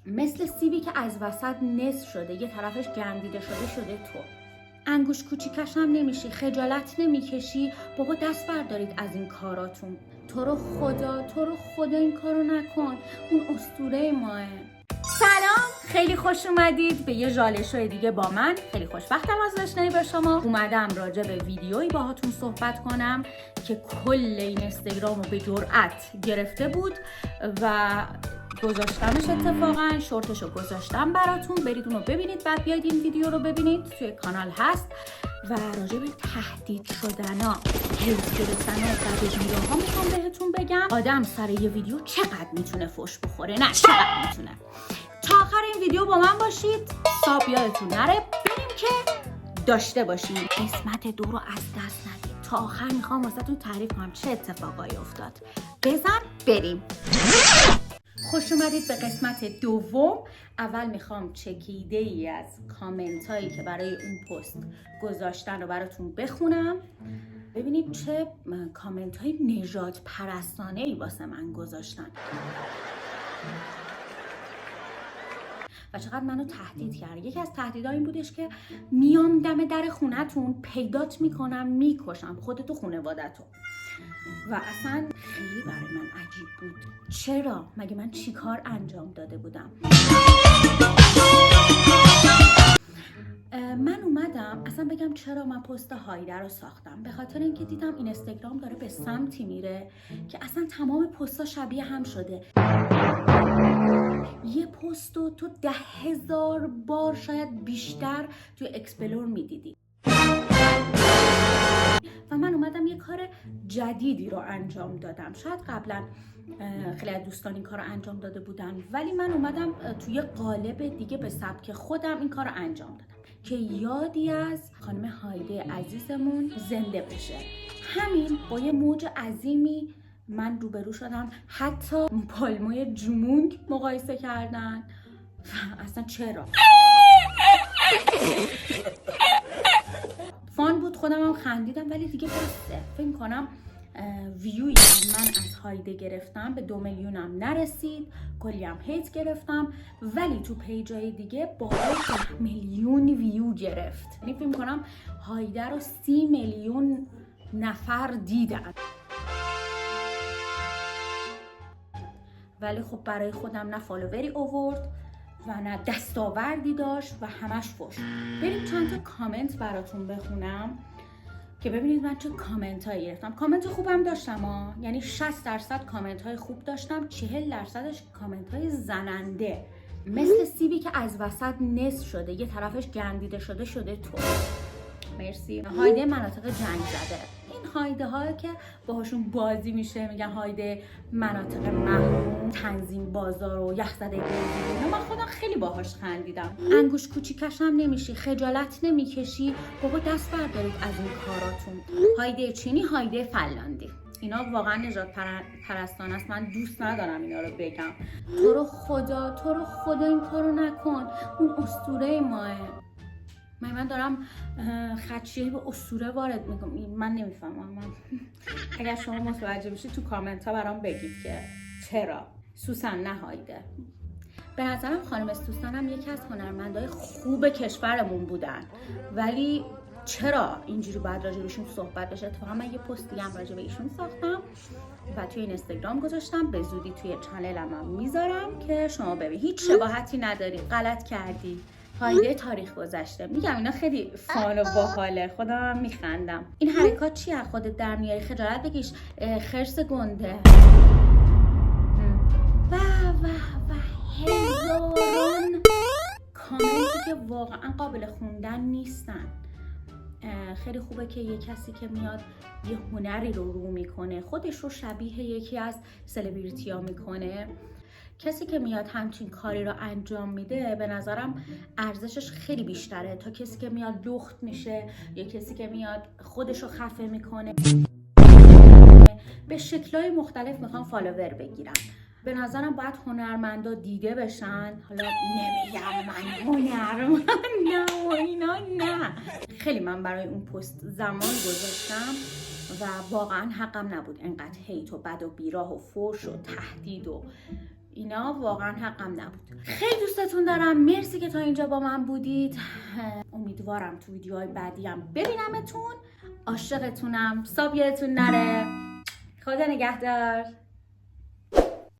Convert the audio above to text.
مثل سیبی که از وسط نصف شده، یه طرفش گندیده شده تو. انگوش کوچیکش هم نمیشی، خجالت نمیکشی. بابا دست بردارید از این کاراتون. تو رو خدا این کارو نکن. اون اسطوره ماه. سلام، خیلی خوش اومدید به یه ژاله شو دیگه با من. خیلی خوشبختم از آشنایی با شما. اومدم راجع به ویدیویی باهاتون صحبت کنم که کل این اینستاگرامو به جرأت گرفته بود و گذاشتمش. اتفاقا شورتشو گذاشتم براتون، برید اونو ببینید، بعد بیاید این ویدیو رو ببینید، توی کانال هست. و راجع به تهدید شدنا، هیت گرفتنا و بدبینی‌ها میخوام بهتون بگم آدم سر یه ویدیو چقدر میتونه فحش بخوره. نه چقدر میتونه. تا آخر این ویدیو با من باشید، ساب یادتون نره. بریم که داشته باشید. قسمت 2 رو از دست ندید. تا آخر میخوام واسهتون تعریف کنم چه اتفاقایی افتاد. بزن بریم. خوش اومدید به قسمت دوم. اول میخوام چکیده ای از کامنت هایی که برای اون پست گذاشتن رو براتون بخونم. ببینید چه کامنت های نژاد پرستانه ای واسه من گذاشتن و چقدر منو تهدید کرد. یکی از تهدیدها این بودش که میام دم در خونتون، پیدات میکنم، میکشم خودتو خانواده‌تو. و اصلا خیلی برای من عجیب بود. چرا؟ مگه من چی کار انجام داده بودم؟ من اومدم اصلا بگم چرا من پست هایده رو ساختم. به خاطر اینکه دیدم اینستاگرام داره به سمتی میره که اصلا تمام پست‌ها شبیه هم شده. یه پستو تو 10,000 بار شاید بیشتر توی اکسپلور میدیدی. و من اومدم یه کار جدیدی رو انجام دادم. شاید قبلا خیلی از دوستان این کار رو انجام داده بودن، ولی من اومدم توی قالب دیگه به سبک خودم این کار رو انجام دادم که یادی از خانم هایده عزیزمون زنده بشه. همین با یه موج عظیمی من روبرو شدم. حتی پالموی جمونگ مقایسه کردن. اصلا چرا؟ فان بود، خودم هم خندیدم، ولی دیگه بسته. فکر کنم ویوی من از هایده گرفتم به 2 میلیونم نرسید، کلی هم هیت گرفتم، ولی تو پیجای دیگه بالای 10 میلیون ویو گرفت. یعنی فکر کنم هایده رو 30 میلیون نفر دیدن. ولی خب برای خودم نه فالووری آورد و نه دستاوردی داشت و همش فحش. بریم چند تا کامنت براتون بخونم که ببینید من چه کامنت هایی گرفتم. کامنت خوبم داشتم یعنی 60% کامنت های خوب داشتم، 40%ش کامنت های زننده. مثل سیبی که از وسط نصف شده، یه طرفش گندیده شده تو. مرسی. هایده مناطق جنگ زده. این هایده ها که باهاشون بازی میشه میگن هایده مناطق محروم، تنظیم بازار و یخزده گردی. من خودم خیلی باهاش خندیدم. انگوش کوچیکش هم نمیشی، خجالت نمیکشی. بابا دست بردارید از این کاراتون. هایده چینی، هایده فلاندی، اینا واقعا نژاد پرستانه است. من دوست ندارم اینا رو بگم. تو رو خدا این کارو نکن. اون اسطوره ماه. من دارم خدشه‌ای به اسطوره وارد میکنم. من نمیفهمم. اگر شما متوجه بشید تو کامنت ها برام بگید که چرا. سوسن نهایده. به نظرم خانم سوسن هم یکی از هنرمندای خوب کشورمون بودن، ولی چرا اینجوری باید راجع بهشون صحبت بشه؟ اتفاقا من یه پستی هم راجع به ایشون ساختم و توی اینستاگرام گذاشتم. به زودی توی چنلم هم میذارم که شما ببینید. هیچ شباهتی نداری، غلط کردی. هایده تاریخ گذشته. میگم اینا خیلی فان و باحاله، خودم هم میخندم. این حرکات چی از خودت در میاری؟ خجالت بکش، خرس گنده. و هزاران کامنتی که واقعا قابل خوندن نیستن. خیلی خوبه که یه کسی که میاد یه هنری رو میکنه، خودش رو شبیه یکی از سلبریتی ها میکنه، کسی که میاد همچین کاری رو انجام میده به نظرم ارزشش خیلی بیشتره تا کسی که میاد لخت میشه یا کسی که میاد خودش رو خفه میکنه. به شکل‌های مختلف میخوان فالوور بگیرن. به نظرم باید هنرمندا دیده بشن. حالا نمیگم من هنرمند نه و اینا، نه. خیلی من برای اون پست زمان گذاشتم و واقعا حقم نبود انقدر هیت و بد و بیراه و فحش و تهدید و اینا واقعا حقم نبود. خیلی دوستتون دارم، مرسی که تا اینجا با من بودید. امیدوارم تو ویدیوهای بعدی هم ببینمتون. عاشقتونم، ساب یادتون نره. خدا نگهدار.